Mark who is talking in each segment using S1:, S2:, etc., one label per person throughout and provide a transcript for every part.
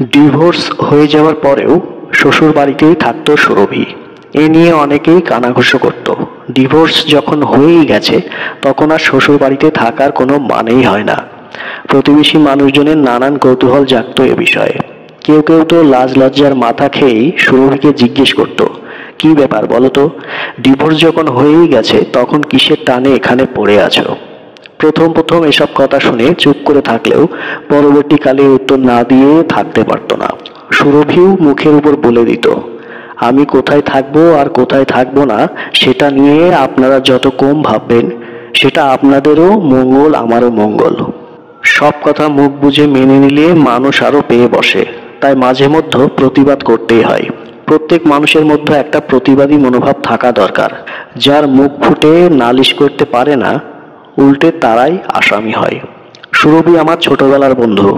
S1: Divorce হয়ে যাওয়ার পরেও শ্বশুর বাড়িতেই থাকতো সুরভি। এ নিয়ে অনেকেই কানাঘুষো করত। ডিভোর্স যখন হয়েই গেছে তখন আর শ্বশুর বাড়িতে থাকার কোনো মানেই হয় না। প্রতিবেশী মানুষজনের নানান কৌতূহল জাগতো এ বিষয়ে। কেউ কেউ তো লাজ লজ্জার মাথা খেয়েই সুরভিকে জিজ্ঞেস করত, কি ব্যাপার বলো তো, ডিভোর্স যখন হয়েই গেছে তখন কিসের টানে এখানে পড়ে আছো? প্রথম প্রথম এসব কথা শুনে চুপ করে থাকলেও পরবর্তীকালে উত্তর না দিয়ে থাকতে পারতো না। সুরভিও মুখের উপর বলে দিত, আমি কোথায় থাকবো আর কোথায় থাকবো না সেটা নিয়ে আপনারা যত কম ভাববেন, সেটা আপনাদেরও মঙ্গল আমারও মঙ্গল। সব কথা মুখ বুজে মেনে নিলে মানুষ আরো পেয়ে বসে, তাই মাঝে মধ্যে প্রতিবাদ করতেই হয়। প্রত্যেক মানুষের মধ্যে একটা প্রতিবাদী মনোভাব থাকা দরকার। যার মুখ ফুটে নালিশ করতে পারে না, উল্টে তারাই আসামি হয়। সুরভি আমার ছোটবেলার বন্ধু।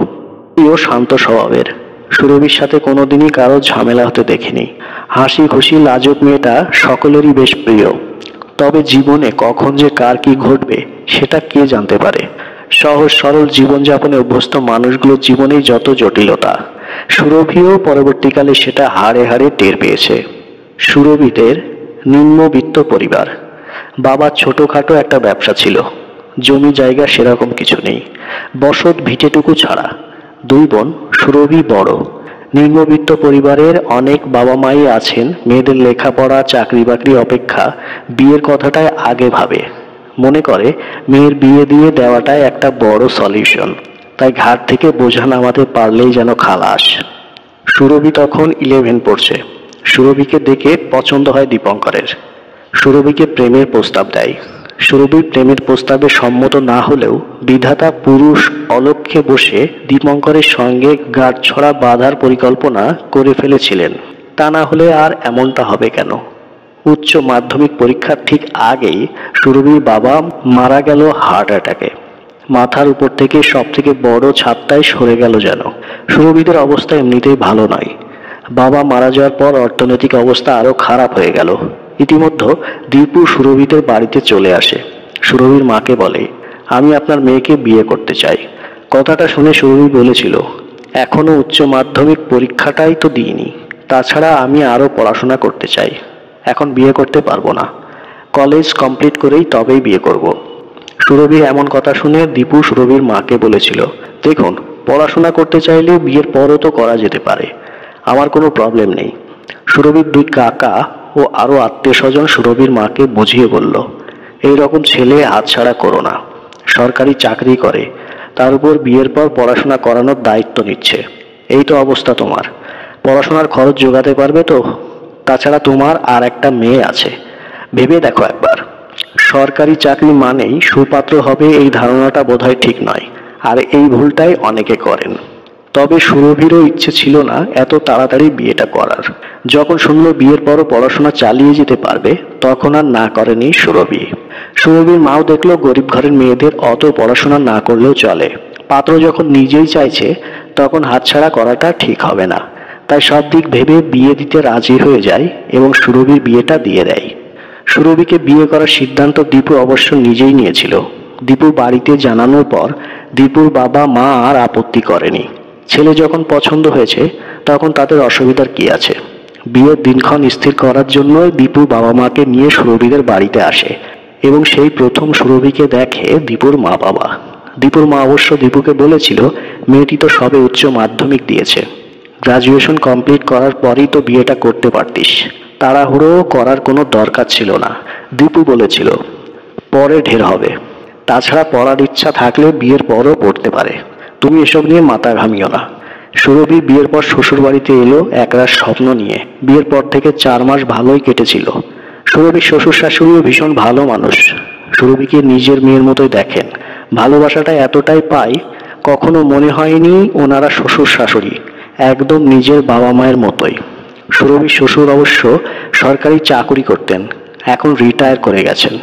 S1: ও শান্ত স্বভাবের। সুরভির সাথে কোনোদিনই কারো ঝামেলা হতে দেখিনি। হাসি খুশি লাজুক মেয়েটা সকলেরই বেশ প্রিয়। তবে জীবনে কখন যে কার কি ঘটবে সেটা কে জানতে পারে। সহজ সরল জীবনযাপনে অভ্যস্ত মানুষগুলোর জীবনেই যত জটিলতা, সুরভিও পরবর্তীকালে সেটা হাড়ে হাড়ে টের পেয়েছে। সুরভিদের নিম্নবিত্ত পরিবার। বাবার ছোটখাটো একটা ব্যবসা ছিল, জমি জায়গা সেরকম কিছু নেই, বসত ভিটেটুকু ছাড়া। দুই বোন, সুরভি বড়। নিম্নবিত্ত পরিবারের অনেক বাবা মাই আছেন মেয়েদের লেখাপড়া চাকরি বাকরি অপেক্ষা বিয়ের কথাটাই আগে ভাবে। মনে করে মেয়ের বিয়ে দিয়ে দেওয়াটাই একটা বড় সলিউশন। তাই ঘাট থেকে বোঝা নামাতে পারলেই যেন খালাস। সুরভি তখন 11 পড়ছে। সুরভিকে দেখে পছন্দ হয় দীপঙ্করের। সুরভিকে প্রেমের প্রস্তাব দেয়। সুরভির প্রেমের প্রস্তাবে সম্মত না হলেও বিধাতা পুরুষ অলক্ষ্যে বসে দীপঙ্করের সঙ্গে গাঁটছড়া বাঁধার পরিকল্পনা করে ফেলেছিলেন। তা না হলে আর এমনটা হবে কেন? উচ্চ মাধ্যমিক পরীক্ষার ঠিক আগেই সুরভির বাবা মারা গেল হার্ট অ্যাটাকে। মাথার উপর থেকে সব থেকে বড় ছাদটাই সরে গেল যেন। সুরভিদের অবস্থা এমনিতেই ভালো নয়। বাবা মারা যাওয়ার পর অর্থনৈতিক অবস্থা আরো খারাপ হয়ে গেল। ইতিমধ্যে দীপু সুরভিদের বাড়িতে চলে আসে। সুরভির মাকে বলে, আমি আপনার মেয়েকে বিয়ে করতে চাই। কথাটা শুনে সুরভি বলেছিল, এখনো উচ্চ মাধ্যমিক পরীক্ষাটাই তো দিইনি, তাছাড়া আমি আরো পড়াশোনা করতে চাই, এখন বিয়ে করতে পারবো না, কলেজ কমপ্লিট করেই তবেই বিয়ে করব। সুরভির এমন কথা শুনে দীপু সুরভির মাকে বলেছিল, দেখুন, পড়াশোনা করতে চাইলে বিয়ের পরও তো করা যেতে পারে, আমার কোনো প্রবলেম নেই। সুরভির দুই কাকা ও আরো আত্মীয় স্বজন সুরভির মাকে বুঝিয়ে বলল, এই রকম ছেলে হাতছাড়া করো না, সরকারি চাকরি করে, তার উপর বিয়ের পর পড়াশোনা করানোর দায়িত্ব নিচ্ছে। এই তো অবস্থা তোমার, পড়াশোনার খরচ জোগাতে পারবে তো? তাছাড়া তোমার আর একটা মেয়ে আছে, ভেবে দেখো একবার। সরকারি চাকরি মানেই সুপাত্র হবে এই ধারণাটা বোধহয় ঠিক নয়, আর এই ভুলটাই অনেকে করেন। তবে সুরভিরও ইচ্ছে ছিল না এত তাড়াতাড়ি বিয়েটা করার। যখন শুনল বিয়ের পরও পড়াশোনা চালিয়ে যেতে পারবে, তখন আর না করেনি সুরভি। সুরভির মাও দেখলো গরিব ঘরের মেয়েদের অত পড়াশোনা না করলেও চলে। পাত্র যখন নিজেই চাইছে, তখন হাতছাড়া করাটা ঠিক হবে না। তাই সব দিক ভেবে বিয়ে দিতে রাজি হয়ে যায় এবং সুরভির বিয়েটা দিয়ে দেয়। সুরভিকে বিয়ে করার সিদ্ধান্ত দীপু অবশ্য নিজেই নিয়েছিল। দীপুর বাড়িতে জানানোর পর দীপুর বাবা মা আর আপত্তি করেনি। ছেলে যখন পছন্দ হয়েছে তখন তাদের অসুবিধার কি আছে? বিয়ের দিনক্ষণ স্থির করার জন্য দীপুর বাবা মাকে নিয়ে সুরভিদের বাড়িতে আসে এবং সেই প্রথম সুরভিকে দেখে দীপুর মা বাবা। দীপুর মা অবশ্য দীপুকে বলেছিল, মেয়েটি তো সবে উচ্চ মাধ্যমিক দিয়েছে, গ্রাজুয়েশন কমপ্লিট করার পরই তো বিয়েটা করতে পারতিস, তাড়াহুড়ো করার কোনো দরকার ছিল না। দীপু বলেছিল, পরে ঢের হবে, তাছাড়া পড়ার ইচ্ছা থাকলে বিয়ের পরও পড়তে পারে, তুমি এসব নিয়ে মাথা ঘামিও না। সুরভি বিয়ের পর শ্বশুর বাড়িতে এলো একরাশ স্বপ্ন নিয়ে। বিয়ের পর থেকে 4 মাস ভালোই কেটেছিল। সুরভির শ্বশুর শাশুড়িও ভীষণ ভালো মানুষ, সুরভিকে নিজের মেয়ের মতোই দেখেন। ভালোবাসাটা এতটাই পায়, কখনো মনে হয়নি ওনারা শ্বশুর শাশুড়ি, একদম নিজের বাবা মায়ের মতোই। সুরভির শ্বশুর অবশ্য সরকারি চাকরি করতেন, এখন রিটায়ার করে গেছেন।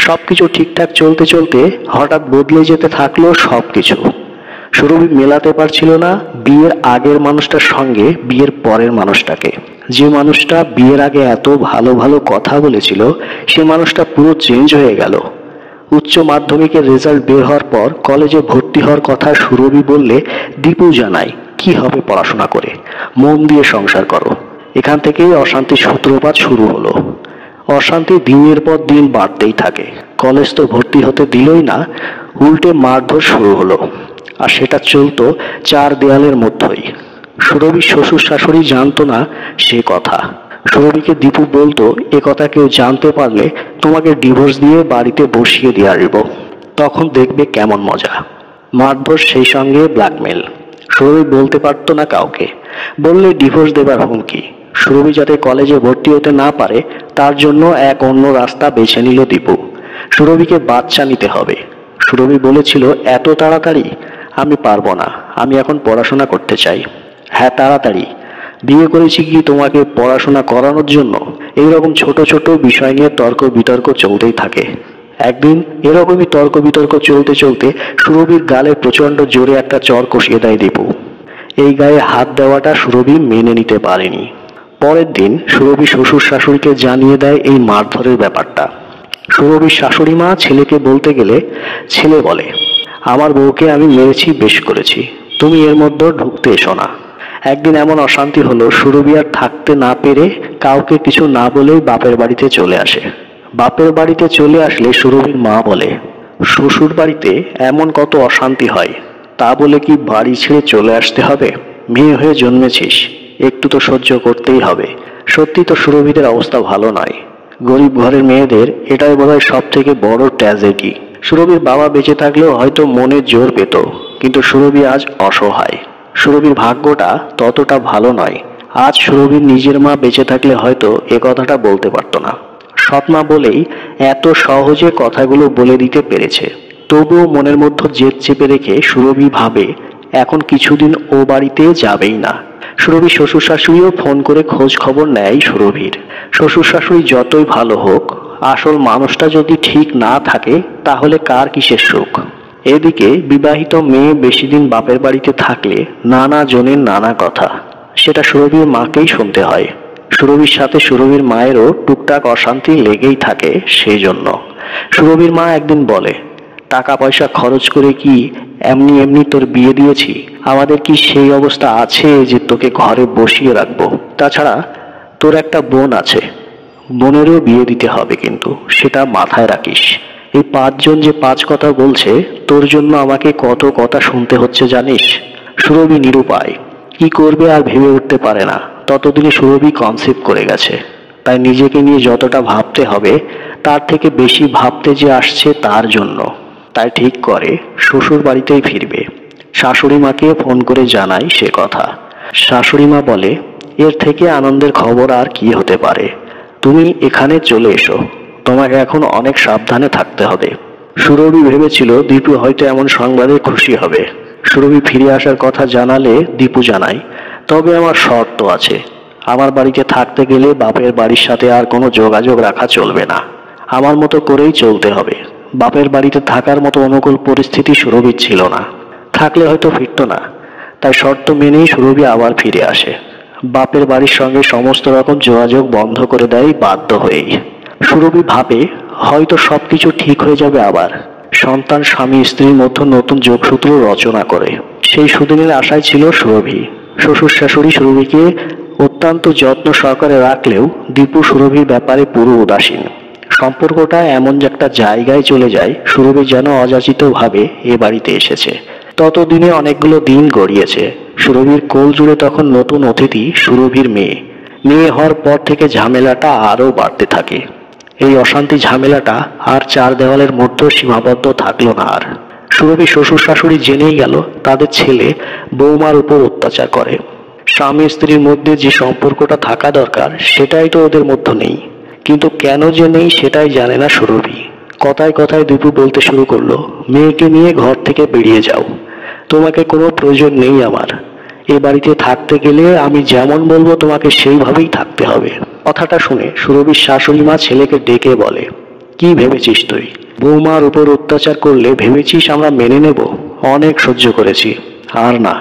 S1: সবকিছু ঠিকঠাক চলতে চলতে হঠাৎ বদলে যেতে থাকলো সবকিছু। সুরভি মেলাতে পারছিল না বিয়ের আগের মানুষটার সঙ্গে বিয়ের পরের মানুষটাকে। যে মানুষটা বিয়ের আগে এত ভালো ভালো কথা বলেছিল, সে মানুষটা পুরো চেঞ্জ হয়ে গেল। উচ্চ মাধ্যমিকের রেজাল্ট বের হওয়ার পর কলেজে ভর্তি হওয়ার কথা সুরভি বললে দীপু জানায়, কি হবে পড়াশোনা করে, মন দিয়ে সংসার করো। এখান থেকেই অশান্তির সূত্রপাত শুরু হলো। অশান্তি দিনের পর দিন বাড়তেই থাকে। কলেজ তো ভর্তি হতে দিলই না, উল্টে মারধর শুরু হলো। আর সেটা চলতো চার দেয়ালের মধ্যেই। সুরভির শ্বশুর শাশুড়ি জানতো না সে কথা। সুরভিকে দীপু বলতো, এ কথা কেউ জানতে পারলে তোমাকে ডিভোর্স দিয়ে বাড়িতে বসিয়ে দিয়ে আসব, তখন দেখবে কেমন মজা। মারধর সেই সঙ্গে ব্ল্যাকমেল। সুরভি বলতে পারতো না কাউকে, বললে ডিভোর্স দেবার হুমকি। সুরভি যাতে কলেজে ভর্তি হতে না পারে তার জন্য এক অন্য রাস্তা বেছে নিল দীপু। সুরভিকে বাচ্চা নিতে হবে। সুরভি বলেছিল, এত তাড়াতাড়ি? আমি পারবো না, আমি এখন পড়াশোনা করতে চাই। হ্যাঁ তাড়াতাড়ি? বিয়ে করেছি কি তোমাকে পড়াশোনা করানোর জন্য? এইরকম ছোট ছোট বিষয় নিয়ে তর্ক বিতর্ক চলতেই থাকে। একদিন এরকমই তর্ক বিতর্ক চলতে চলতে সুরভির গালে প্রচন্ড জোরে একটা চর কষিয়ে দেয় দীপু। এই গায়ে হাত দেওয়াটা সুরভি মেনে নিতে পারেনি। পরের দিন সুরভি শ্বশুর শাশুড়িকে জানিয়ে দেয় এই মারধরের ব্যাপারটা। সুরভির শাশুড়ি মা ছেলেকে বলতে গেলে ছেলে বলে, আমার বউকে আমি মেরেছি, বেশ করেছি, তুমি এর মধ্যে ঢুকতে এসো না। একদিন এমন অশান্তি হলো, সুরভি আর থাকতে না পেরে কাউকে কিছু না বলেই বাপের বাড়িতে চলে আসে। বাপের বাড়িতে চলে আসলে সুরভির মা বলে, শ্বশুর বাড়িতে এমন কত অশান্তি হয়, তা বলে কি বাড়ি ছেড়ে চলে আসতে হবে? মেয়ে হয়ে জন্মেছিস, একটু তো সহ্য করতেই হবে। সত্যি তো সুরভিদের অবস্থা ভালো নয়। গরিব ঘরের মেয়েদের এটাই বোধহয় সব থেকে বড় ট্র্যাজেডি। সুরভির বাবা বেঁচে থাকলেও হয়তো মনে জোর পেত, কিন্তু সুরভি আজ অসহায়। সুরভির ভাগ্যটা ততটা ভালো নয়। আজ সুরভির নিজের মা বেঁচে থাকলে হয়তো এ কথাটা বলতে পারত না। সৎমা বলেই এত সহজে কথাগুলো বলে দিতে পেরেছে। তবুও মনের মধ্যে জেদ চেপে রেখে সুরভি ভাবে এখন কিছুদিন ও বাড়িতে যাবেই না। সুরভির শ্বশুর শাশুড়িও ফোন করে খোঁজ খবর নেয় সুরভির। শ্বশুর শাশুড়ি যতই ভালো হোক, আসল মানুষটা যদি ঠিক না থাকে তাহলে কার কিসের সুখ। এদিকে বিবাহিত মেয়ে বেশি দিন বাপের বাড়িতে থাকলে নানা জনের নানা কথা, সেটা সুরভির মাকেই শুনতে হয়। সুরভির সাথে সুরভির মায়েরও টুকটাক অশান্তি লেগেই থাকে। সেই জন্য সুরভির মা একদিন বলে, টাকা পয়সা খরচ করে কি এমনি এমনি তোর বিয়ে দিয়েছি? আমাদের কি সেই অবস্থা আছে যে তোকে ঘরে বসিয়ে রাখবো? তাছাড়া তোর একটা বোন আছে, বোনেরও বিয়ে দিতে হবে, কিন্তু সেটা মাথায় রাখিস। এই পাঁচজন যে পাঁচ কথা বলছে, তোর জন্য আমাকে কত কথা শুনতে হচ্ছে জানিস? সুরভি নিরুপায়, কি করবে আর ভেবে উঠতে পারে না। ততদিনে সুরভি কনসেপ্ট করে গেছে। তাই নিজেকে নিয়ে যতটা ভাবতে হবে তার থেকে বেশি ভাবতে যে আসছে তার জন্য। তাই ঠিক করে শ্বশুর বাড়িতেই ফিরবে। শাশুড়ি মাকে ফোন করে জানায় সে কথা। শাশুড়ি মা বলে, এর থেকে আনন্দের খবর আর কি হতে পারে? তুমি এখানে চলে এসো, তোমাকে এখন অনেক সাবধানে থাকতে হবে। সুরভি ভেবেছিল দীপু হয়তো এমন সংবাদে খুশি হবে। সুরভি ফিরে আসার কথা জানালে দীপু জানায়, তবে আমার শর্ত আছে। আমার বাড়িতে থাকতে গেলে বাপের বাড়ির সাথে আর কোনো যোগাযোগ রাখা চলবে না। আমার মতো করেই চলতে হবে। বাপের বাড়িতে থাকার মতো অনুকূল পরিস্থিতি সুরভির ছিল না, থাকলে হয়তো ফিরত না। তাই শর্ত মেনেই সুরভি আবার ফিরে আসে। বাপের বাড়ির সঙ্গে সমস্ত রকম যোগাযোগ বন্ধ করে দেয় বাধ্য হয়েই। সুরভি ভাবে হয়তো সবকিছু ঠিক হয়ে যাবে আবার। সন্তান, স্বামী স্ত্রীর মধ্যে নতুন যোগসূত্র রচনা করে সেই সুদিনের আশায় ছিল সুরভি। শ্বশুর শাশুড়ি সুরভিকে অত্যন্ত যত্ন সহকারে রাখলেও দীপু সুরভির ব্যাপারে পুরো উদাসীন। সম্পর্কটা এমন একটা জায়গায় চলে যায়, সুরভি যেন অযাচিতভাবে এ বাড়িতে এসেছে। ততদিনে অনেকগুলো দিন গড়িয়েছে। সুরভির কোল জুড়ে তখন নতুন অতিথি সুরভির মেয়ে। মেয়ে হওয়ার পর থেকে ঝামেলাটা আরও বাড়তে থাকে। এই অশান্তি ঝামেলাটা আর চার দেওয়ালের মধ্যে সীমাবদ্ধ থাকলো না আর। সুরভি শ্বশুর শাশুড়ি জেনেই গেল তাদের ছেলে বৌমার উপর অত্যাচার করে। স্বামী স্ত্রীর মধ্যে যে সম্পর্কটা থাকা দরকার সেটাই তো ওদের মধ্যে নেই। কিন্তু কেন যে নেই সেটাই জানে না সুরভি। কথায় কথায় দীপু বলতে শুরু করলো, মেয়েকে নিয়ে ঘর থেকে বেরিয়ে যাও, তোমাকে কোনো প্রয়োজন নেই আমার। এ বাড়িতে থাকতে গেলে আমি যেমন বলবো তোমাকে সেইভাবেই থাকতে হবে। কথাটা শুনে সুরভির শাশুড়ি মা ছেলেকে ডেকে বলে, কি ভেবেছিস তুই? বৌমার উপর অত্যাচার করলে ভেবেছিস আমরা মেনে নেব? অনেক সহ্য করেছি, আর না।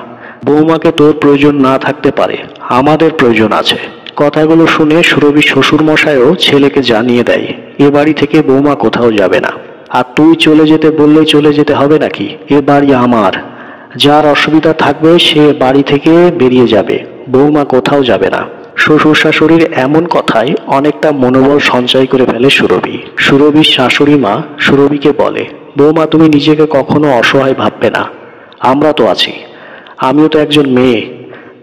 S1: বৌমাকে তোর প্রয়োজন না থাকতে পারে, আমাদের প্রয়োজন আছে। কথাগুলো শুনে সুরভির শ্বশুর মশাইও ছেলেকে জানিয়ে দেয়, এ বাড়ি থেকে বৌমা কোথাও যাবে না। আর তুই চলে যেতে বললেই চলে যেতে হবে নাকি? এ বাড়ি আমার, যার অসুবিধা থাকবে সে বাড়ি থেকে বেরিয়ে যাবে, বৌমা কোথাও যাবে না। শ্বশুর শাশুড়ির এমন কথায় অনেকটা মনোবল সঞ্চয় করে ফেলে সুরভি। সুরভির শাশুড়ি মা সুরভিকে বলে, বৌমা তুমি নিজেকে কখনো অসহায় ভাববে না, আমরা তো আছি। আমিও তো একজন মেয়ে,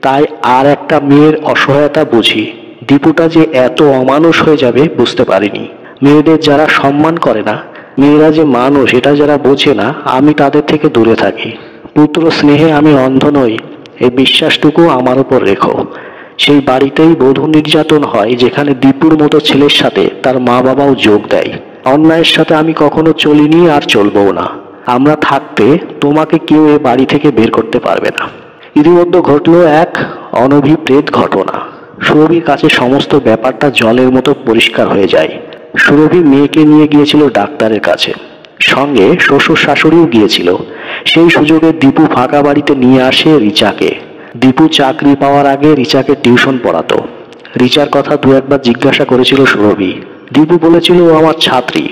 S1: তাই আর একটা মেয়ের অসহায়তা বুঝি। দীপুটা যে এত অমানুষ হয়ে যাবে বুঝতে পারিনি। মেয়েদের যারা সম্মান করে না, মেয়েরা যে মানুষ এটা যারা বোঝে না, আমি তাদের থেকে দূরে থাকি। পুত্র স্নেহে আমি অন্ধ নই, এই বিশ্বাসটুকু আমার উপর রেখো। সেই বাড়িতেই বধূ নির্যাতন হয় যেখানে দীপুর মতো ছেলের সাথে তার মা বাবাও যোগ দেয়। অন্যায়ের সাথে আমি কখনো চলিনি আর চলবও না। আমরা থাকতে তোমাকে কেউ এ বাড়ি থেকে বের করতে পারবে না। ইতিমধ্যে ঘটল এক অনভিপ্রেত ঘটনা। সুরভির কাছে সমস্ত ব্যাপারটা জলের মতো পরিষ্কার হয়ে যায়। সুরভি মেয়েকে নিয়ে গিয়েছিল ডাক্তারের কাছে, সঙ্গে শ্বশুর শাশুড়িও গিয়েছিল। সেই সুযোগে দীপু ফাঁকা বাড়িতে নিয়ে আসে রিচাকে। দীপু চাকরি পাওয়ার আগে রিচাকে টিউশন পড়াতো। রিচার কথা দু একবার জিজ্ঞাসা করেছিল সুরভি। দীপু বলেছিল ও আমার ছাত্রী,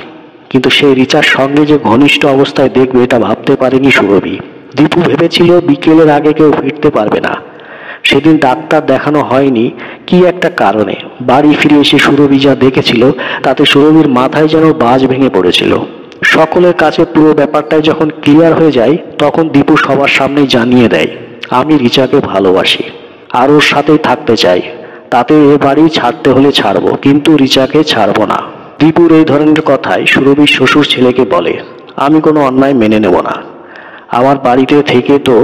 S1: কিন্তু সেই রিচার সঙ্গে যে ঘনিষ্ঠ অবস্থায় দেখবে এটা ভাবতে পারেনি সুরভি। দীপু ভেবেছিল বিকেলের আগে কেউ ফিরতে পারবে না। সেদিন ডাক্তার দেখানো হয়নি কি একটা কারণে। বাড়ি ফিরে এসে সুরভি যা দেখেছিল তাতে সুরভির মাথায় যেন বাজ ভেঙে পড়েছিল। সকলের কাছে পুরো ব্যাপারটাই যখন ক্লিয়ার হয়ে যায় তখন দীপু সবার সামনে জানিয়ে দেয়, আমি রিচাকে ভালোবাসি আর ওর সাথেই থাকতে চাই। তাতে এ বাড়ি ছাড়তে হলে ছাড়বো, কিন্তু রিচাকে ছাড়বো না। দীপুর এই ধরনের কথায় সুরভির শ্বশুর ছেলেকে বলে, আমি কোনো অন্যায় মেনে নেব না। আমার বাড়িতে থেকে তো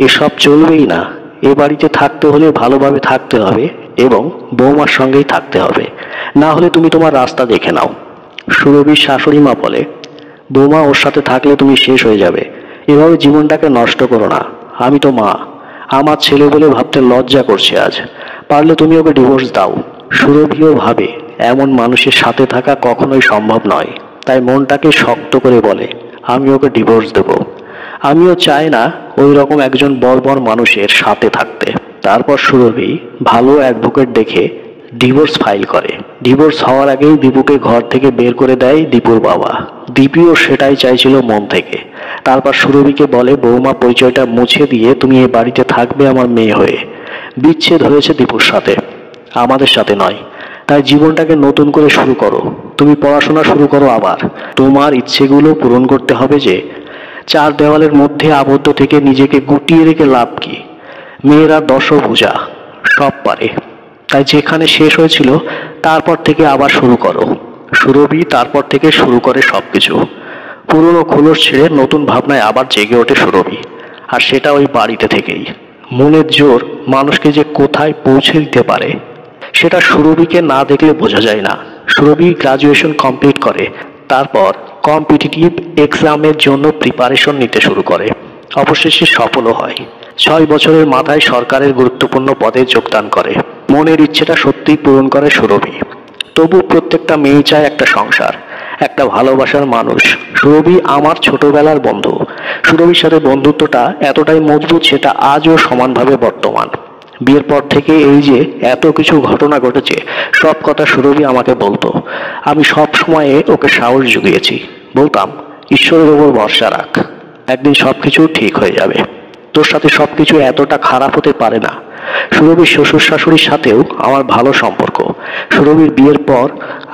S1: এসব চলবেই না। এ বাড়িতে থাকতে হলে ভালোভাবে থাকতে হবে এবং বৌমার সঙ্গেই থাকতে হবে, না হলে তুমি তোমার রাস্তা দেখে নাও। সুরভির শাশুড়ি মা বলে, বৌমা ওর সাথে থাকলে তুমি শেষ হয়ে যাবে, এভাবে জীবনটাকে নষ্ট করো না। আমি তো মা, আমার ছেলে বলে ভাবতে লজ্জা করছে আজ। পারলে তুমি ওকে ডিভোর্স দাও। সুরভিও ভাবে এমন মানুষের সাথে থাকা কখনোই সম্ভব নয়, তাই মনটাকে শক্ত করে বলে, আমি ওকে ডিভোর্স দেব। আমিও চাই না ওই রকম একজন বর্বর মানুষের সাথে থাকতে। তারপর সুরভি ভালো অ্যাডভোকেট দেখে ডিভোর্স ফাইল করে। ডিভোর্স হওয়ার আগেই দীপুকে ঘর থেকে বের করে দেয় দীপুর বাবা। দীপিও সেটাই চাইছিল মন থেকে। তারপর সুরভিকে বলে, বৌমা পরিচয়টা মুছে দিয়ে তুমি এ বাড়িতে থাকবে আমার মেয়ে হয়ে। বিচ্ছেদ হয়েছে দীপুর সাথে, আমাদের সাথে নয়। তাই জীবনটাকে নতুন করে শুরু করো। তুমি পড়াশোনা শুরু করো আবার। তোমার ইচ্ছেগুলো পূরণ করতে হবে যে। চার দেওয়ালের মধ্যে আবদ্ধ থেকে নিজেকে গুটিয়ে রেখে লাভ কি? মেয়েরা দশভুজা, সব পারে। তাই যেখানে শেষ হয়েছিল তারপর থেকে আবার শুরু করো। সুরভি তারপর থেকে শুরু করে সবকিছু। পুরনো খোলস ছেড়ে নতুন ভাবনায় আবার জেগে ওঠে সুরভি, আর সেটা ওই বাড়িতে থেকেই। মনের জোর মানুষকে যে কোথায় পৌঁছে দিতে পারে সেটা সুরভিকে না দেখলে বোঝা যায় না। সুরভি গ্রাজুয়েশন কমপ্লিট করে, তারপর কম্পিটিটিভ এক্সামের জন্য প্রিপারেশন নিতে শুরু করে। অবশেষে সফলও হয়। 6 বছরের মাথায় সরকারের গুরুত্বপূর্ণ পদে যোগদান করে। মনের ইচ্ছেটা সত্যিই পূরণ করে সুরভি। তবু প্রত্যেকটা মেয়ে চায় একটা সংসার, একটা ভালোবাসার মানুষ। সুরভি আমার ছোটবেলার বন্ধু। সুরভির সাথে বন্ধুত্বটা এতটাই মজবুত সেটা আজও সমানভাবে বর্তমান। বিয়ের পর থেকে এই যে এত কিছু ঘটনা ঘটেছে সব কথা সুরভি আমাকে বলতো। আমি সব সময়ে ওকে সাহস জুগিয়েছি, বলতাম ঈশ্বরের ওপর ভরসা রাখ, একদিন সবকিছু ঠিক হয়ে যাবে। তোর সাথে সবকিছু এতটা খারাপ হতে পারে না। সুরভির শ্বশুর শাশুড়ির সাথেও আমার ভালো সম্পর্ক। সুরভির বিয়ের পর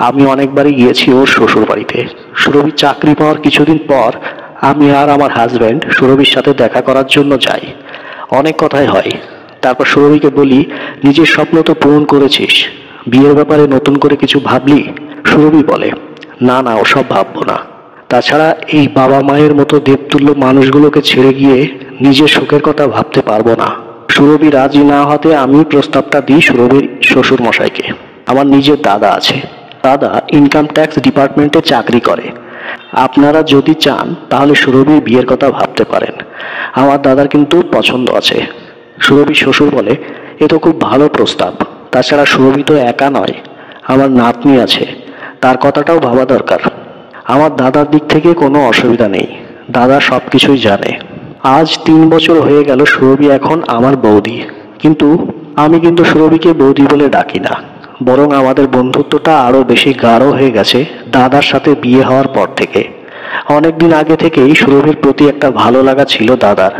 S1: আমি অনেকবারই গিয়েছি ওর শ্বশুর বাড়িতে। সুরভির চাকরি পাওয়ার কিছুদিন পর আমি আর আমার হাজব্যান্ড সুরভির সাথে দেখা করার জন্য যাই। অনেক কথাই হয়। তারপর সুরভিকে বলি, নিজের স্বপ্ন তো পূরণ করেছিস, বিয়ের ব্যাপারে নতুন করে কিছু ভাবলি? সুরভি বলে, না না, ওসব ভাববো না। তাছাড়া এই বাবা মায়ের মতো দেবতুল্য মানুষগুলোকে ছেড়ে গিয়ে নিজের সুখের কথা ভাবতে পারবো না। সুরভি রাজি না হতে আমি প্রস্তাবটা দিই সুরভির শ্বশুর মশাইকে। আমার নিজের দাদা আছে, দাদা ইনকাম ট্যাক্স ডিপার্টমেন্টে চাকরি করে। আপনারা যদি চান তাহলে সুরভির বিয়ের কথা ভাবতে পারেন। আমার দাদার কিন্তু পছন্দ আছে। সুরভির শ্বশুর বলে, এ তো খুব ভালো প্রস্তাব। তাছাড়া সুরভি তো একা নয়, আমার নাতনি আছে, তার কথাটাও ভাবা দরকার। আমার দাদার দিক থেকে কোনো অসুবিধা নেই, দাদা সব কিছুই জানে। আজ 3 বছর হয়ে গেল সুরভি এখন আমার বৌদি, কিন্তু আমি কিন্তু সুরভিকে বৌদি বলে ডাকি না। বরং আমাদের বন্ধুত্বটা আরো বেশি গাঢ় হয়ে গেছে দাদার সাথে বিয়ে হওয়ার পর থেকে। অনেকদিন আগে থেকেই সুরভির প্রতি একটা ভালো লাগা ছিল দাদার।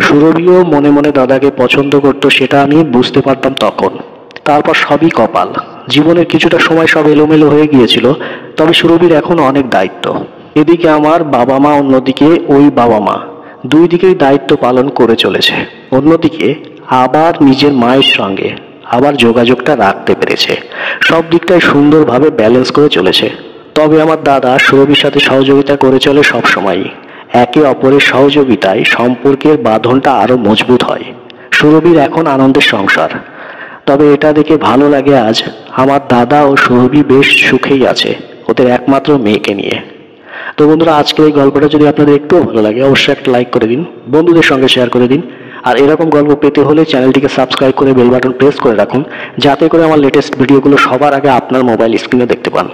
S1: সুরভিও মনে মনে দাদাকে পছন্দ করত, সেটা আমি বুঝতে পারতাম তখন। তারপর সবই কপাল। জীবনের কিছুটা সময় সব এলোমেলো হয়ে গিয়েছিল, তবে সুরভির এখন অনেক দায়িত্ব। এদিকে আমার বাবা মা, অন্যদিকে ওই বাবা মা, দুই দিকেই দায়িত্ব পালন করে চলেছে। অন্যদিকে আবার নিজের মায়ের সঙ্গে আবার যোগাযোগটা রাখতে পেরেছে। সব দিকটাই সুন্দরভাবে ব্যালেন্স করে চলেছে। তবে আমার দাদা সুরভির সাথে সহযোগিতা করে চলে সবসময়ই। একে অপরের সহযোগিতায় সম্পর্কের বাঁধনটা আরো মজবুত হয়। সুরভির এখন আনন্দের সংসার। তবে এটা দেখে ভালো লাগে আজ আমার দাদা ও সুরভি বেশ সুখেই আছে ওদের একমাত্র মেয়েকে নিয়ে। তো বন্ধুরা, আজকের এই গল্পটা যদি আপনাদের একটু ভালো লাগে অবশ্যই একটা লাইক করে দিন, বন্ধুদের সঙ্গে শেয়ার করে দিন। আর এরকম গল্প পেতে হলে চ্যানেলটিকে সাবস্ক্রাইব করে বেল বাটন প্রেস করে রাখুন, যাতে করে আমার লেটেস্ট ভিডিওগুলো সবার আগে আপনার মোবাইল স্ক্রিনে দেখতে পান।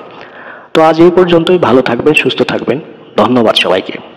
S1: তো আজ এই পর্যন্তই। ভালো থাকবেন, সুস্থ থাকবেন। ধন্যবাদ সবাইকে।